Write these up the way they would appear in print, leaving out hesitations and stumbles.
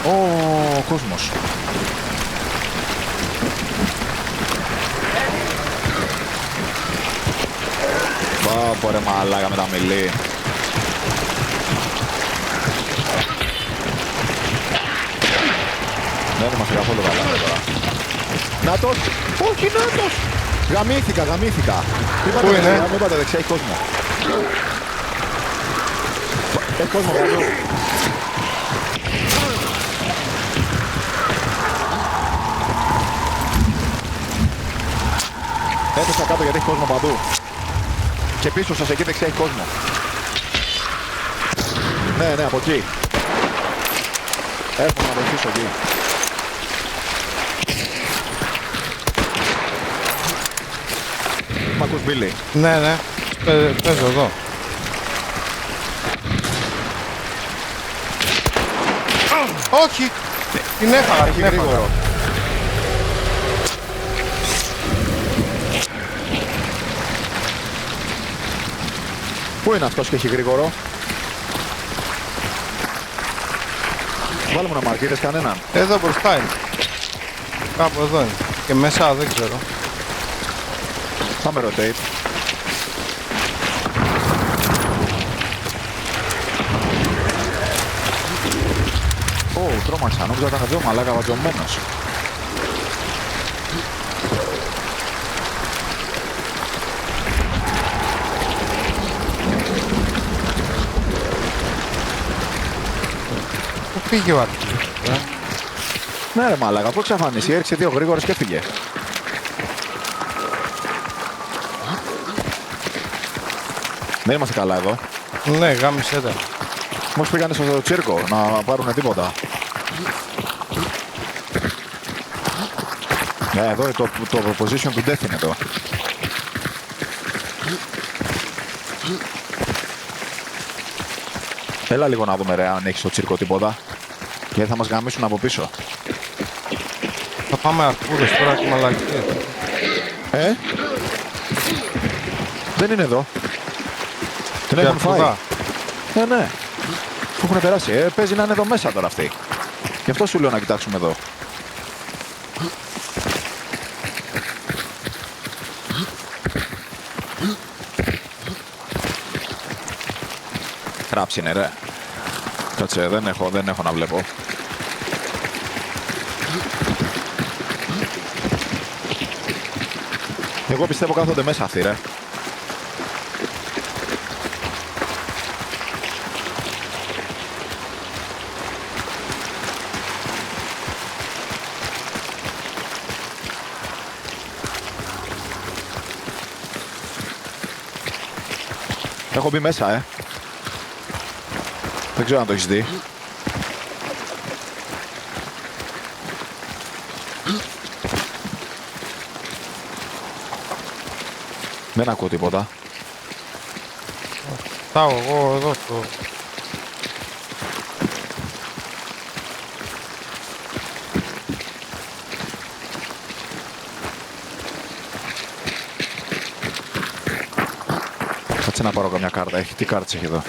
Ο κόσμος. Πω ρε μαλάκα με τα μιλή. Δεν είμαστε καθόλου καλά τώρα. Νάτος! Όχι Νάτος! Γαμήθηκα. Πού είναι? Μην πάτε δεξιά, έχει κόσμο. Έχει κόσμο παντού. Έπεσα κάτω γιατί έχει κόσμο παντού. Και πίσω σας εκεί δεξιά έχει κόσμο. Ναι, από εκεί. Έρχομαι να βοηθήσω εκεί. Μ' ακούς Μπίλι? Ναι. Παίζω εδώ. Όχι! Την έφαγα, Έχει γρήγορο. Πού είναι αυτός και έχει γρήγορο? Βάλουμε να μαρκίρες κανέναν. Εδώ μπροστά είναι. Κάπου εδώ είναι. Και μέσα δεν ξέρω. Πάμε rotate. Τρόμαξα, νόμιζα ήταν εδώ μαλάκα βατζωμένος. Πού πήγε ο Άρχης? Ναι ρε μαλάκα, πού εξαφανίσει, έριξε δύο γρήγορες και έφυγε. Δεν είμαστε καλά εδώ. Ναι, γάμισε τα. Μόλις πήγανε στο τσίρκο να πάρουνε τίποτα. Ναι, εδώ το position του Death είναι εδώ. Έλα λίγο να δούμε ρε αν έχει στο τσίρκο τίποτα. Γιατί θα μας γαμίσουν από πίσω. Θα πάμε αρκούδες τώρα και μαλακίες. Δεν είναι εδώ. Την έχουν φάει. Ναι. Που έχουν περάσει. Παίζει να είναι εδώ μέσα τώρα αυτοί. Γι' αυτό σου λέω να κοιτάξουμε εδώ. Ράψη είναι ρε. Κάτσε, δεν έχω να βλέπω. Εγώ πιστεύω κάθονται μέσα αυτοί ρε. Έχω μπει μέσα, Δεν ξέρω αν το έχεις δει. Δεν ακούω τίποτα. Φτάω εγώ εδώ στο... Κάτσε να πάρω καμιά κάρτα. Τι κάρτες έχει εδώ?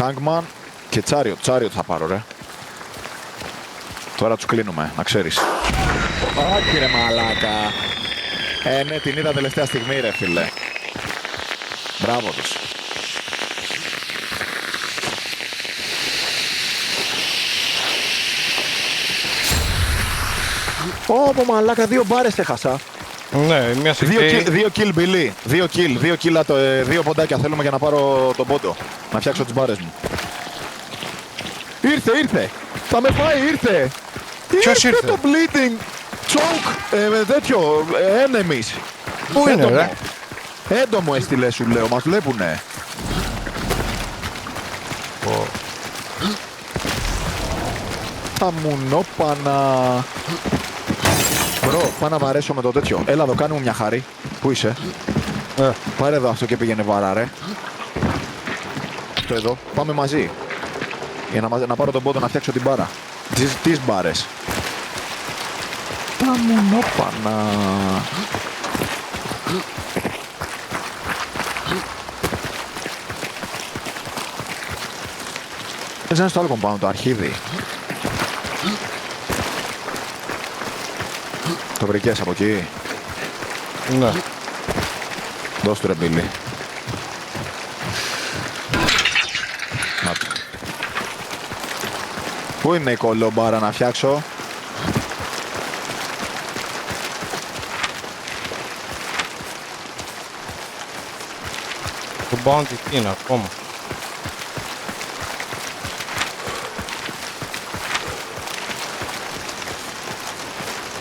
Hangman και Chariot. Chariot θα πάρω ρε. Τώρα τους κλείνουμε, να ξέρεις. Όχι ρε μαλάκα. Ναι, την είδα τελευταία στιγμή ρε φίλε. Μπράβο τους. Ωπω μαλάκα, 2 μπάρες έχασα. Ναι, μια σε Δύο kill Billy. 2 kill, 2 ποντάκια θέλουμε για να πάρω τον πόντο. Να φτιάξω τις μπάρες μου. Ήρθε! Θα με φάει, ήρθε! Ποιος ήρθε? Το bleeding choke, τέτοιο, enemies. Πού είναι ρε? Έντομο έστειλε σου λέω, μας βλέπουνε. Τα μουνόπανα. Μπρο, πάω να βαρέσω με το τέτοιο. Έλα εδώ, κάνε μου μια χάρη. Πού είσαι? Πάρε εδώ αυτό και πήγαινε βαρά ρε. Αυτό εδώ, πάμε μαζί. Για να πάρω τον πόντο να φτιάξω την μπάρα. Τις μπάρες. Τα μουνόπανα. Θες να είναι στο άλλο compound, το αρχίδι. Το βρήκες από εκεί. Ναι. Δώσ' του ρε Μπίλι. Να το. Πού είναι η κολόμπαρα να φτιάξω? Το bounty τι είναι ακόμα.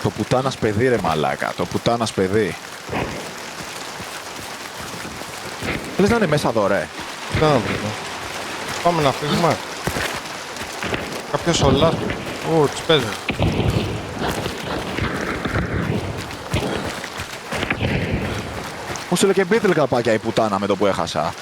Το πουτάνας παιδί ρε μαλάκα, το πουτάνας παιδί. Λες να είναι μέσα εδώ ρε. Δεν να βρω. Πάμε να φύγουμε. Κάποιος ολάς. Ω, τις παίζει. Μου στείλε και μπίτλ καπάκια η πουτάνα με το που έχασα.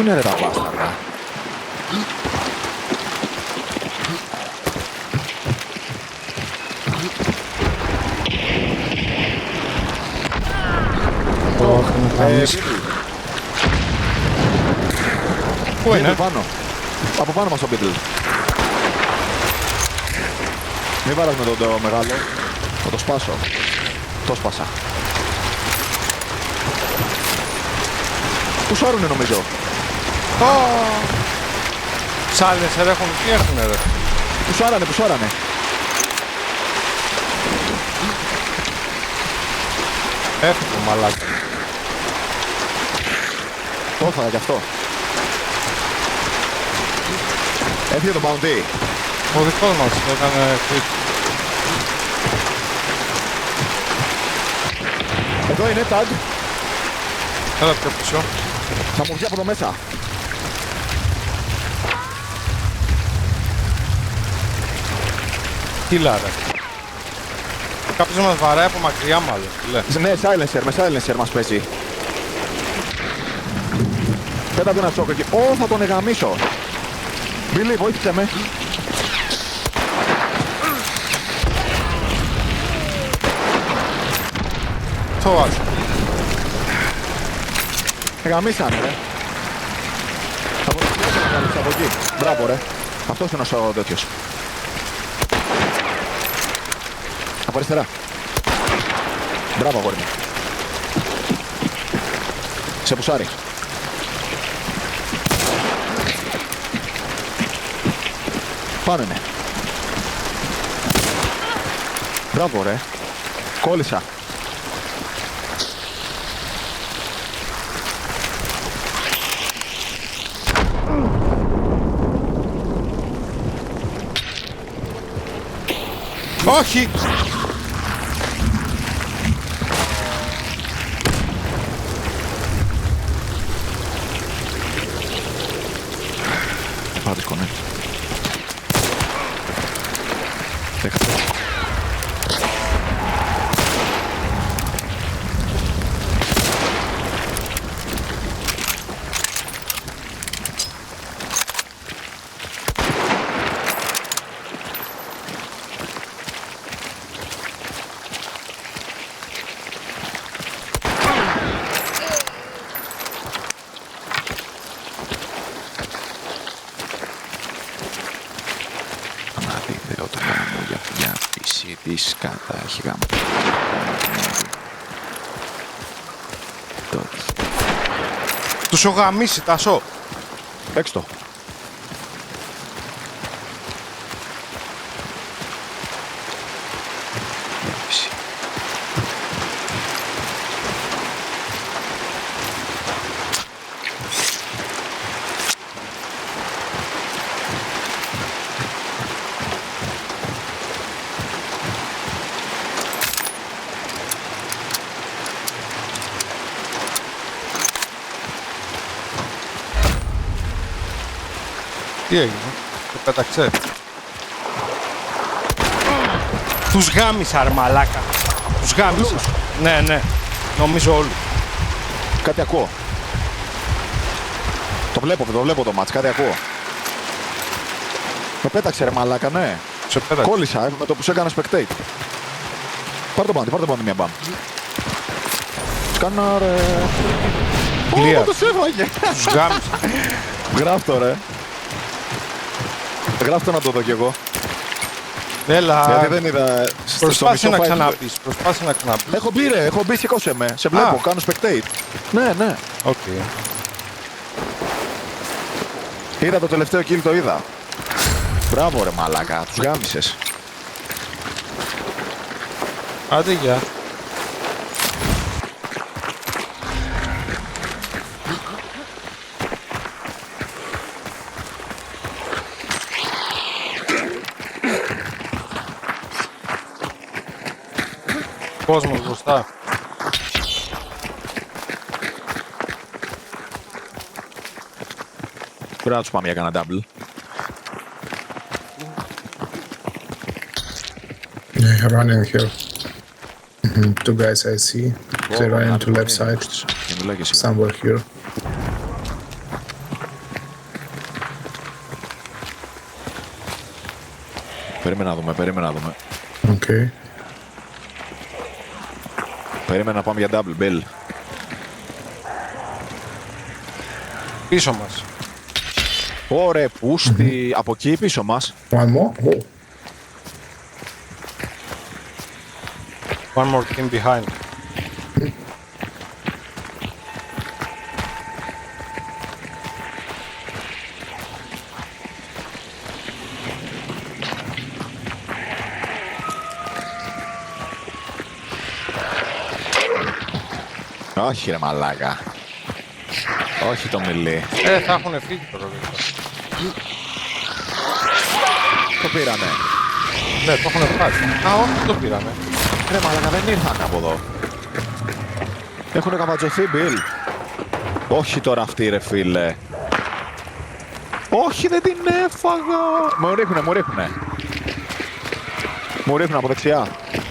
Πού είναι ρε τα μπάσταρδα? Πού είναι? Πάνω. Από πάνω μας ο Beetle. Μην βάρας με το μεγάλο. Θα το σπάσω. Το σπάσα. Πού σώρουνε νομίζω. Silencer έχουν, τι έχουνε ρε. Που σώρανε. Έφυγε μαλάκα. Το έφαγα κι αυτό. Έφυγε το bounty. Ο δικός μας το έκανε quick. Εδώ είναι tag. Έλα πιο πίσω. Θα μου βγει από εδώ μέσα. Τι λάρε. Κάποιος μας βαράει από μακριά μάλλον. Λε. Ναι, silencer, με silencer μας παίζει. Πέτα του ένα τσόκο εκεί. Ω, θα τον εγαμίσω. Μπίλι, βοήθησε με. Το βάζω. Εγαμίσανε ρε. Θα βοηθήσω να κάνεις από εκεί. Μπράβο ρε. Αυτός είναι ο τέτοιος. Από αριστερά. Μπράβο αγόρι μου. Σε πουσάρι. Πάνω είναι. Μπράβο ρε. Κόλλησα. Όχι! Πάω disconnect. Της κατά έχει γάμο. Τους έχω γαμίσει, Τάσο. Παίξ' το. Τι έγινε, το πέταξε. Τους γάμισα ρε μαλάκα. Τους γάμισα. Ναι, ναι. Νομίζω όλοι. Κάτι ακούω. Το βλέπω το μάτς, κάτι ακούω. Με πέταξε ρε μαλάκα, ναι. Σε πέταξε. Κόλλησα με το που σου έκανα spectate. Πάρ' το πάντη μια μπαμ. Σκάναρε. Clear. Το σέβαγε. Τους γάμισα. Γράφ' το ρε. Γράφ' το να το δω κι εγώ. Έλα. Γιατί δεν είδα Προσπάθησε να fight. ξαναπείς. Προσπάθησε να ξαναπείς. Έχω μπει ρε, έχω μπει, σηκώσε με. Σε βλέπω, κάνω spectate. Ναι, ναι. Οκ. Είδα το τελευταίο kill, το είδα. Μπράβο ρε μαλάκα, τους γάμισες. Άντε γεια. Κόσμος μπροστά. Πρέπει να τους πάμε για κανένα double. Yeah, running here. Two guys I see. They run to left side. Και μιλάει και εσύ. Somewhere here. Περίμενα να δούμε. Okay. Περίμενα να πάμε για double, Bill. Πίσω μας. Ωραία, πούστη. Από εκεί πίσω μας. One more? Oh. One more team behind. Όχι ρε μαλάκα. Όχι το μιλί. Θα έχουν φύγει τώρα. Το πήρανε. Ναι, το έχουν φτάσει. Α, όχι, το πήραμε. Ρε μαλάκα, δεν ήρθαν από εδώ. Έχουνε καβατζωθεί, Bill. Όχι τώρα αυτή ρε φίλε. Όχι, δεν την έφαγα. Μου ρίχνουνε από δεξιά.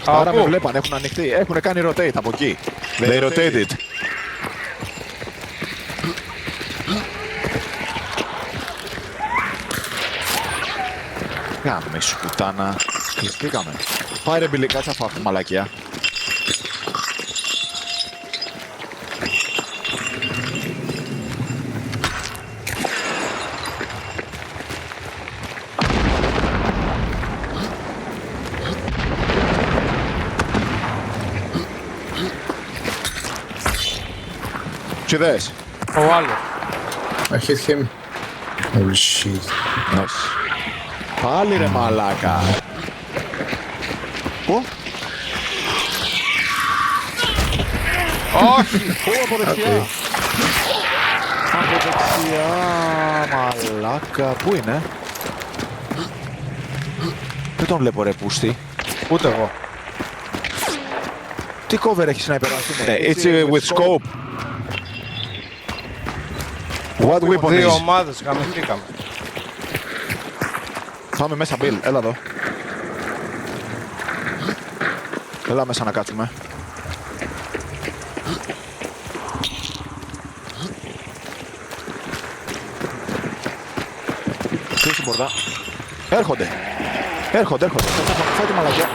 Άρα πού? με βλέπαν, έχουν ανοιχτεί. Έχουν κάνει rotate από εκεί. They rotated. Κάμε σου πουτάνα. Κλειστήκαμε. Πάει ρε Μπιλί, κάτσε αφού αυτή μαλακιά. Τι δες? Ο άλλος. I hit him. Holy shit. Nice. Πάλι ρε μαλάκα. Πού? Όχι. Πού από δεξιά? Από δεξιά, μαλάκα. Πού είναι? Δεν τον βλέπω ρε πούστη. Ούτε εγώ. Τι cover έχεις να υπεράσπιση? It's with scope. What weapon Δύο is? ομάδες γαμηθήκαμε. Πάμε μέσα, Bill. Έλα εδώ. Έλα μέσα να κάτσουμε. Κλείσε την πόρτα. Έρχονται. Φάει τη μαλακιά.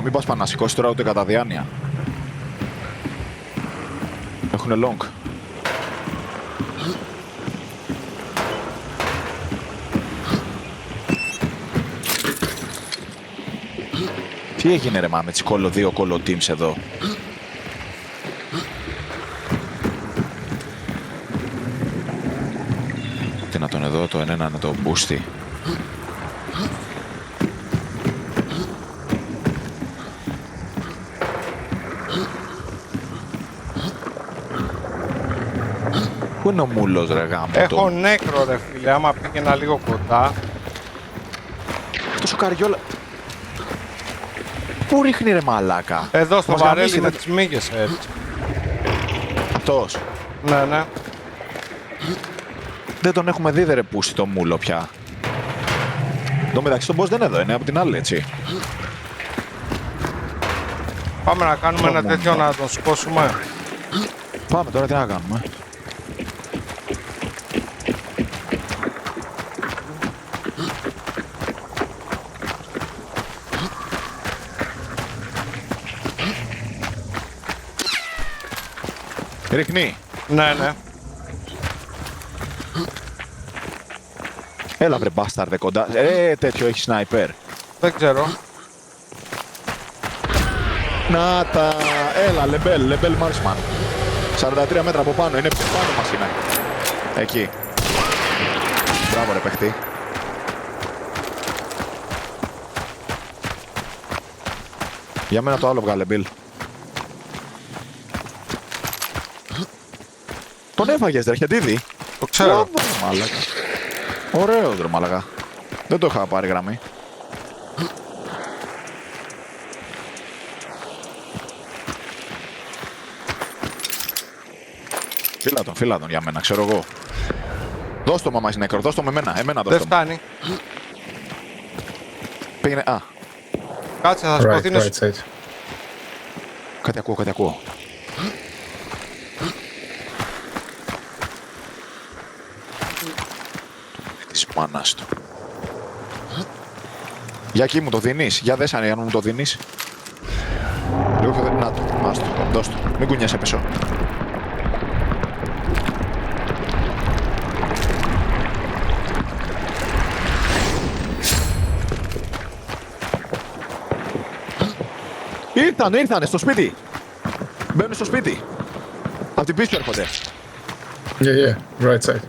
Μην πας πάνω, να σηκώσεις τώρα ούτε κατά διάνοια. Έχουνε long. Τι έγινε ρε μα με τις δύο colo teams εδώ? να τον εδώ, το ένα είναι το boosty. Πού είναι ο μούλος ρε γάμο? Έχω νέκρο ρε φίλε, άμα πήγαινα λίγο κοντά. Τόσο καριόλα. Πού ρίχνει ρε μαλάκα? Εδώ στο Μας βαρέλι γαμίσει, με δεν- τις μύγες έτσι. Αυτός. Ναι, ναι. Δεν τον έχουμε δει ρε πούσι το μούλο πια. Το μεταξύ τον boss δεν είναι εδώ, είναι από την άλλη έτσι. Πάμε να κάνουμε ένα μόνο. τέτοιο να τον σκόσουμε. Πάμε τώρα τι να κάνουμε. Ρίχνει. Ναι, ναι. Έλα βρε μπάσταρδε κοντά. Τέτοιο έχει σνάιπερ. Δεν ξέρω. Να τα. Έλα, λεμπέλ Μάρσμαν. 43 μέτρα από πάνω, είναι πάνω μας είναι. Εκεί. Μπράβο ρε παιχτή. Για μένα το άλλο βγάλε, Μπιλ. Τον έφαγες ρε Χεντίδη. Το ξέρω. Μπράβο, ρε μάλακα. Ωραίος ρε μάλακα. Δεν το είχα πάρει γραμμή. Φύλα τον για μένα, ξέρω εγώ. Δώσ' το μαμάς νεκρό, δώσ' το με εμένα, Δεν δώσ' το. φτάνει. Πήγαινε, Κάτσε, θα Right, σκοτεινείς. right side. κάτι ακούω. Της μάνας του. Για εκεί μου το δίνεις, για δες αν μου το δίνεις. Λίγο πιο δυνατό, άστο, δώσ' το, μην κουνιέσαι πίσω. Ήρθανε στο σπίτι. Μπαίνουν στο σπίτι. Απ' την πίσω έρχονται. Yeah, right side.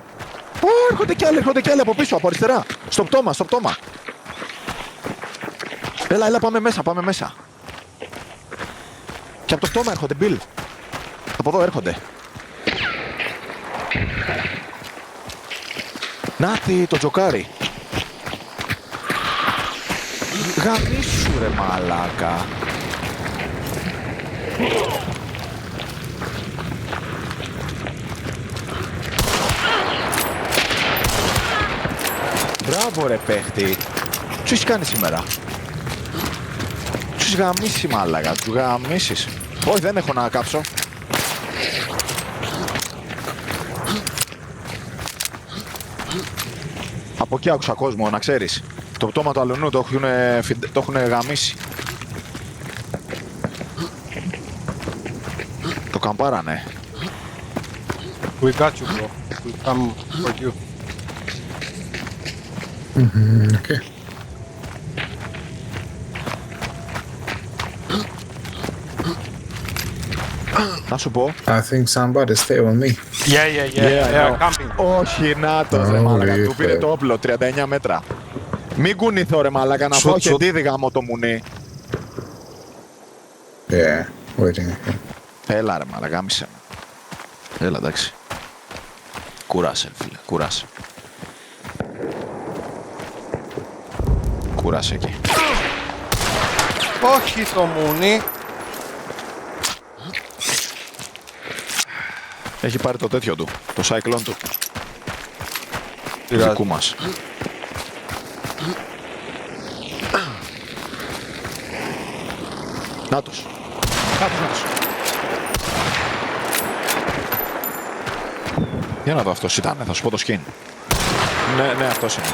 Έρχονται κι άλλοι από πίσω, από αριστερά. Στο πτώμα. Έλα, πάμε μέσα. Και από το πτώμα έρχονται, Μπιλ. Από εδώ έρχονται. Νάτι, το τζοκάρι. Γαμίσου ρε μαλάκα. Μπράβο ρε παίχτη. Τι έχεις κάνει σήμερα? Τι έχεις γαμίσει μάλακα, του γαμίσεις. Όχι, δεν έχω να κάψω. Από εκεί άκουσα κόσμο, να ξέρεις. Το πτώμα του αλουνού το έχουν γαμίσει. Το καμπάρανε. We got you, bro. We come for you. Okay. Να σου πω. I think somebody stay on me. Yeah, camping. Όχι, νάτος ρε Holy μάλακα. Του πήρε fuck. το όπλο, 39 μέτρα. Μην κουνηθώ ρε μάλακα, να Shoot, φάω και shoot. δίδυ γάμο το μουνί. Yeah, waiting. Έλα ρε μάλακα, γάμισε με. Έλα, εντάξει. Κούράσε, φίλε, κούράσε. Κούράσε εκεί. Όχι το μουνί. Έχει πάρει το τέτοιο του, το cyclone του. Πειράζει. Δικού μας. Νάτος. Νάτος. Για να δω, αυτός ήταν, θα σου πω το skin. Ναι, αυτός είναι.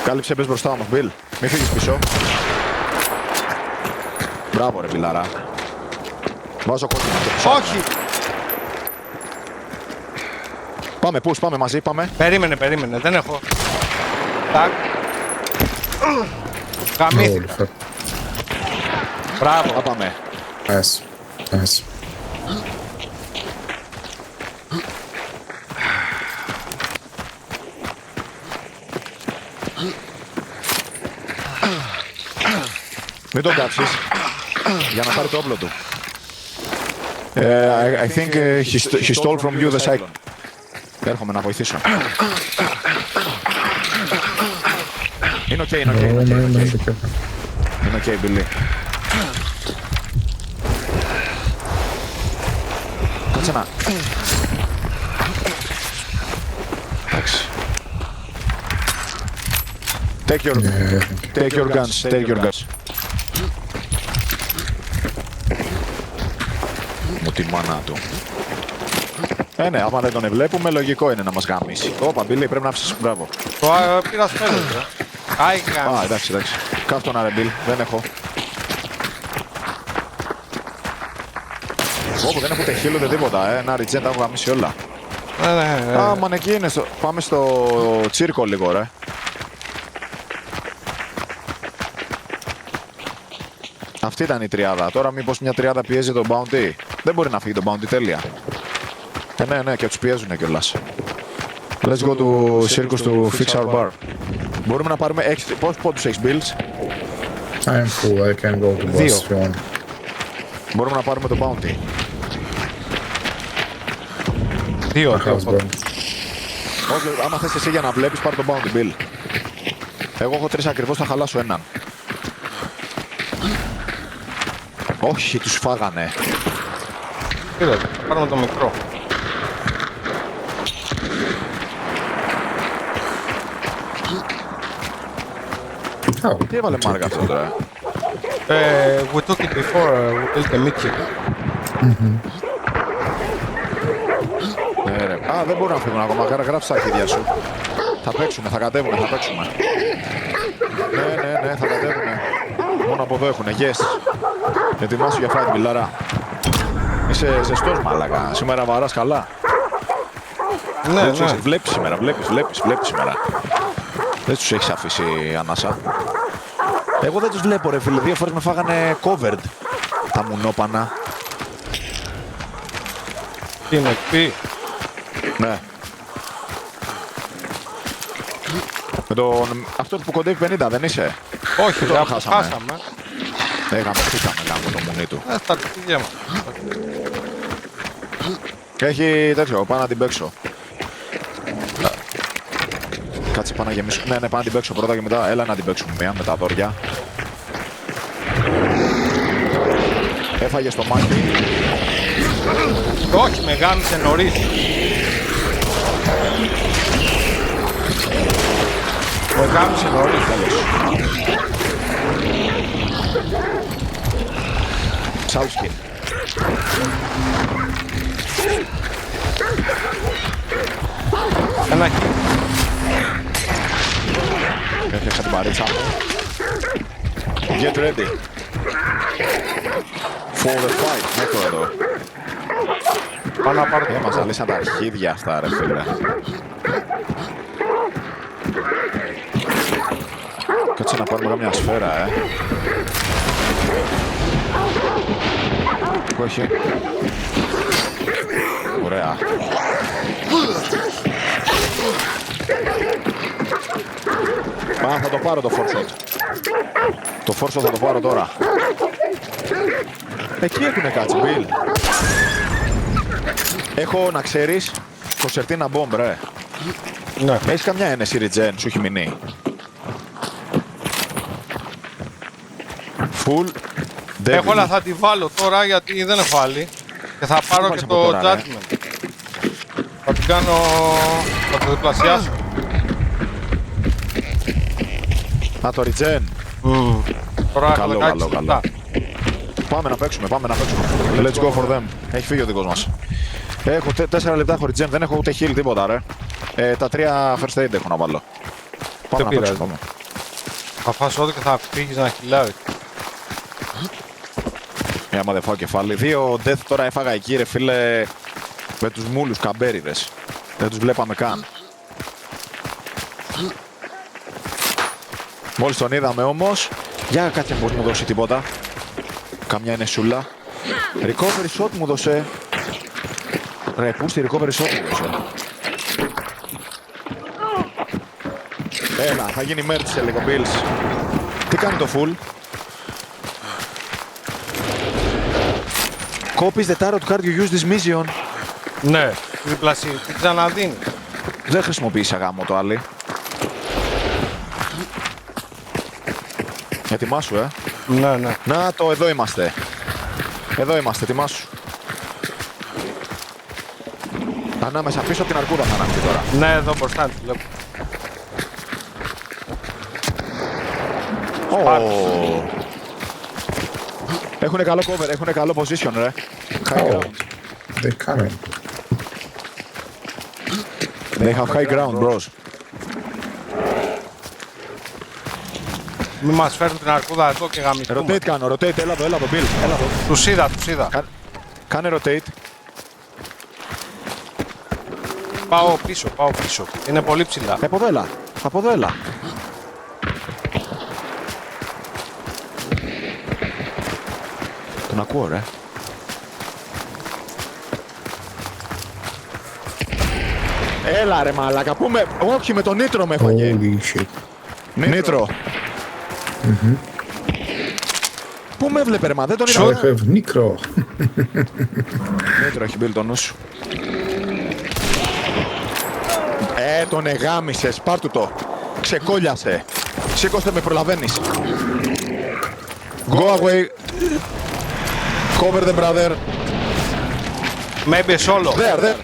Κάλυψε, πες μπροστά όμως, Μπιλ. Μη φύγεις πίσω. Μπράβο ρε Μπιλάρα. Βάζω κόκκινα και πίσω. Όχι! Πάμε, πούς, πάμε μαζί, πάμε. Περίμενε, δεν έχω. Τάκ. Holy Γαμήθηκα. fuck. Μπράβο. Θα πάμε. Nice. Nice. Μην τον κάψεις. Για να πάρει το όπλο του. I think he stole from you the cyclone. Έρχομαι να βοηθήσω. Είναι οκ, είναι οκ. Oh, man, be careful. Είναι οκ, Billy. Κάτσε να... Εντάξει. Take your guns, take your guns. Μου τη μάνα του. Ναι, άμα δεν τον βλέπουμε, λογικό είναι να μας γαμίσει. Όπα, Billy, πρέπει να άφησες, μπράβο. Το πήρα στο τέλος. Άι, Α, γάμισε. εντάξει, εντάξει. Κάπου τον αρε, Bill, δεν έχω. Όπου δεν έχω τεχύλο ούτε τίποτα, ένα ριτζέν τα έχω γαμίσει όλα. Ναι. Α, μαν εκεί είναι, πάμε στο τσίρκο λίγο, ρε. Αυτή ήταν η τριάδα. Τώρα μήπως μια τριάδα πιέζει τον Bounty. Δεν μπορεί να φύγει τον Bounty, τέλεια. Ναι, και τους πιέζουνε κιόλας. Let's go to circus to fix our bar. Μπορούμε να πάρουμε πόσους πόντους έχεις, Bills? I am full. I can go to boss Δύο. if you want. Μπορούμε να πάρουμε το Bounty. Δύο. I have bro. Όχι, άμα θες εσύ για να βλέπεις, πάρε το Bounty, Bill. Εγώ έχω 3 ακριβώς, θα χαλάσω έναν. Όχι, τους φάγανε. Πήρε, θα πάρουμε το μικρό. How? Τι έβαλε μάργα αυτό τώρα? We took it before, we built the Mickey. Ναι, ρε. Α, δεν μπορούν να φύγουν ακόμα. Γράψε τα αρχίδια σου. Θα παίξουμε, θα κατέβουνε, θα παίξουμε. Ναι, θα κατέβουνε. Μόνο από εδώ έχουνε, yes. Ετοιμάσου για fight, μιλάρα. Είσαι ζεστός, μάλακα. Σήμερα βαράς καλά. Ναι. Βλέπεις σήμερα, βλέπεις σήμερα. Δεν τους έχεις αφήσει ανάσα. Εγώ δεν τους βλέπω, ρε φίλε. 2 φορές με φάγανε covered. Τα μουνόπανα. Τι είναι εκπή. Ναι. Με τον... Αυτό που κοντεύει 50, δεν είσαι? Όχι, το δεν χάσαμε. χάσαμε. Χτήκαμε κάπου το μουνί του. Στα αρχίδια μας. Έχει τέτοιο, πάω να την παίξω. Κάτσε, πάω να γεμίσω. Ναι, πάω να την παίξω πρώτα και μετά. Έλα να την παίξουμε μία με τα δόρια. Έφαγε στο μάχη. Όχι, με γάμισε νωρίς. Με γάμισε νωρίς. Σάουσκιν. Ένα Έφτιαξα την παρίτσα μου. Get ready. For the fight. Μέχρι εδώ. πάω να πάρω το Μας αλύσαν τα αρχίδια αυτά, ρε φίλε. Κάτσε να πάρουμε καμιά σφαίρα, Όχι. Ωραία. Θα το πάρω το force shot. Το force shot θα το πάρω τώρα. Εκεί έχουνε κάτσει, Bill. Έχω, να ξέρεις, το Certina Bomb, ρε. Ναι. Έχεις καμιά ένεση regen, σου έχει μείνει? Full devil. Έχω, αλλά θα τη βάλω τώρα γιατί δεν έχω άλλη. Και θα πάρω βάλεις και από το τώρα, ρε. judgment. Θα την κάνω... θα το διπλασιάσω. Το regen. Τώρα έχω Καλό, 16 καλό, λεπτά. καλό. Πάμε να παίξουμε. Let's go for them. Έχει φύγει ο δικός μας. Έχω 4 λεπτά, έχω regen, δεν έχω ούτε heal, τίποτα, ρε. Τα 3 first aid έχω να βάλω. Πάμε να πειράζει. παίξουμε, πάμε. Θα φας ό,τι και θα φύγεις να χιλάρει. Άμα δεν φάω κεφάλι. 2 death τώρα έφαγα εκεί, ρε φίλε, με τους μούλους καμπέριδες. Δεν τους βλέπαμε καν. Μόλις τον είδαμε όμως. Για κάτσε πως μου δώσει τίποτα. Καμιά είναι σούλα. Recovery shot μου δώσε. Ρε, πού στη recovery shot μου δώσε. Έλα, θα γίνει merge σε λίγο, Bills. Τι κάνει το full. Copies the tarot card you use this mission. Ναι, διπλασί, την ξαναδίνει. Δεν χρησιμοποίησα γάμο το άλλη. Ετοιμάσου, Ναι, ναι. Να το, εδώ είμαστε. Εδώ είμαστε, ετοιμάσου. Ανάμεσα πίσω από την αρκούδα θα ανάψει τώρα. Ναι, εδώ μπροστά τη βλέπω. Έχουνε καλό cover, έχουνε καλό position, ρε. High Oh, ground. they're coming. They have high ground, bros. Μη μας φέρουν την αρκούδα εδώ και γαμιστούμε. Rotate κάνω, rotate, έλα εδώ, Bill. Έλα εδώ. Τους είδα. Κάνε rotate. Πάω πίσω. Είναι πολύ ψηλά. Από εδώ έλα. Από εδώ έλα. Τον ακούω, ρε. Έλα ρε μαλάκα, πούμε, όχι με τον Νίτρο με έφαγε. Holy shit. Νίτρο. Πού με έβλεπε ρε μα, δεν τον I είδα. have Necro. Νίτρο έχει μπει το νου σου. Τον εγάμισες, πάρ' του το. Ξεκόλιασε. Σήκωστε με, προλαβαίνεις. Go away. Cover the brother. Maybe solo. There.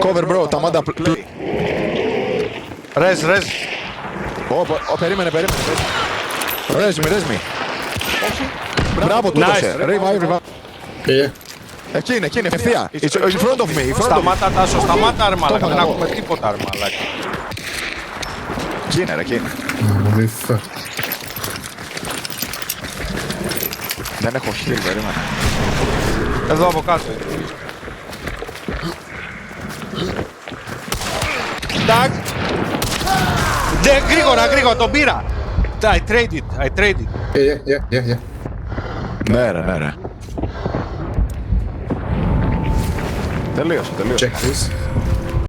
Cover bro, τα μάντα play. Ρες. Περίμενε. Ρέσμι. Μπράβο, του Nice. δώσε. Revive. Yeah. Εκεί είναι, ευθεία. It's in front of me. Σταμάτα Τάσο, σταμάτα ρε μαλάκα. Το Δεν έχω. ακούμε τίποτα ρε μαλάκα. Εκεί είναι, ρε, εκεί είναι. Holy fuck. Δεν έχω heal, περίμενε. Εδώ από κάτω. Τάκ. Ναι, γρήγορα, τον πήρα. I traded. Yeah. Ναι, ρε. Τελείωσε. Check this.